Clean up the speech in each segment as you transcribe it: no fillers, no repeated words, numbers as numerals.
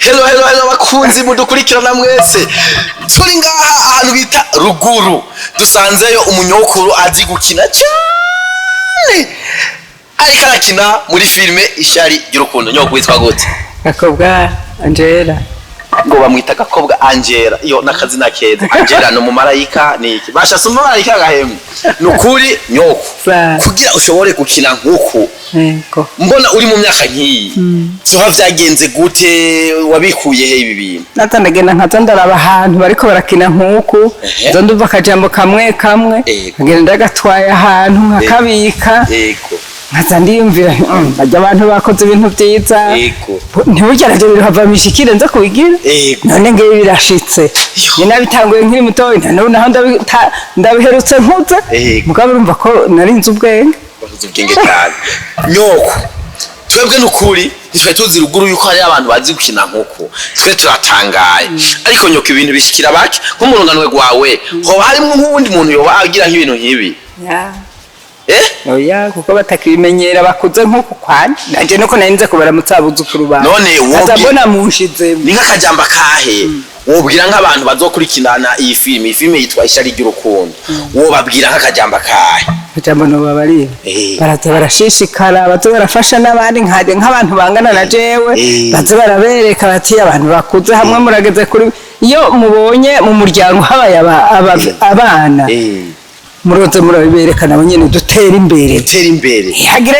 Hello bakunzi mudukurikirana mwese. Turi ngaha ahantu bita Ruguru. Dusanzeyo umunyokuru azi gukina cyane. Ariko arakina muri filme Ishari ry'urukundo. Nyoko witwa gute? Gakobwa Angela. Ngo bamwita Gakobwa Angela. Iyo nakazina keza. Angela no mumarayika niki? Basha suma marayika gahemu. Nukuri nyoko. Kugira ushobore gukina nkuko. Yego. Mbona uri mu myaka nkiyi. Soha vyagenze gute wabikuye he ibi bintu? Natandagenda nkatandaraba ahantu bariko barakina nkuko. Zo ndumva akajambo kamwe. Ngenda ndagatwaye ahantu nkakabika. Yego. Nkaza ndiyumvira bajya abantu bakoze ibintu byiza. Yego. Ntibujya navyo birava mishikire nza kubigira. None ngiye birashitse. Ni nabitanguye nkiri mutoyi naho ndabiherutse nkuze. Mugabo urumva ko narinze ubwenge. Ubwenge cyane. Nyoko. Twebwe nukuri twe tuzi Ruguru yuko hari abantu bazi gukina nkuko. Twe turatangaye. Ariko nyoko ibintu bishikira baki nk'umurunganwe gwawe. Ho harimo nk'ubundi muntu yoba agira nk'ibintu nk'ibi. Oya kuko batakimenyera bakuze nkuko kwanje nanje nuko narinze kubaramutsa abuzukuru ba none azabona munshize ni nk'akajamba kahe wobwira nk'abantu bazokurikirana iyi filme yitwa Ishari ry'urukundo wobabwira nk'akajamba kahe kajamba no babari baraza barashishikara bazo barafasha n'abandi nk'abantu bangana na jewe bazo barabereka bati abantu bakuze hamwe murageze kuri iyo mubonye mu muryango habaye abana muroze muraberekana abanyene dutera imbere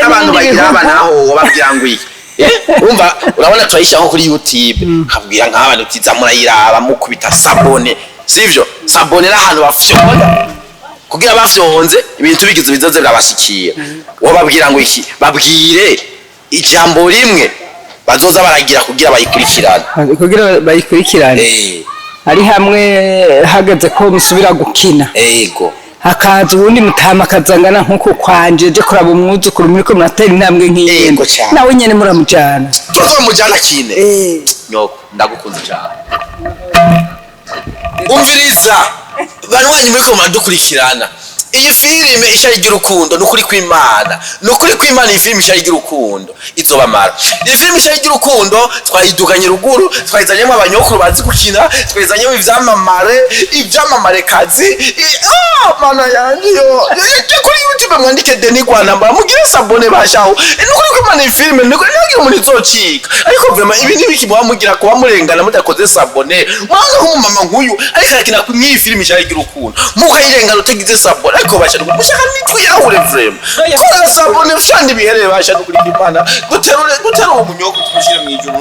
abantu bagira abanaho wababwira ngo iki umva urabona twayisha nko kuri YouTube kabwira nk'abantu utiza murayiraba mukubita sabone sivyo sabone n'ahantu bafyonda kugira bafyonze ibintu bigize bizoze birabashikira wababwira ngo iki babwire ijambo rimwe bazoza baragira kugira bayikurikirane ari hamwe hageze ko musubira gukina yego hakaza ubundi mutama kazangana nkuko kwanje je kuraba umwuzukuru muri ko muratera intambwe nk'iyi nawe nyene muramujana tuzomujana kine nyoko ndagukunze cyane umviriza banwanyi muri ko muradukurikirana iyi filme Ishari ry'urukundo nukuri kw'Imana iyi filme Ishari ry'urukundo izobamara iyi filme Ishari ry'urukundo twayiduganye Ruguru twayizanyemo abanyokuru bazi gukina twayizanyemo ivyamamare kazi mana yanje yo kuri YouTube mwandike Denis Rwanda mugire sabone bashaho nukuri kw'Imana iyi filme nukuri umuntu izocika ariko vraiment ibi nibiki mugira kuba murengana mudakoze sabone mwanga nk'umama nk'uyu ariko arakina kw'iyi filme Ishari ry'urukundo mukayirengana utagize sabone ko bashaka gushaka nitwe yahure vrema kora sabone fandi bihereye bashaka kuri Imana guterura umunyoko tumushyire mu ijuru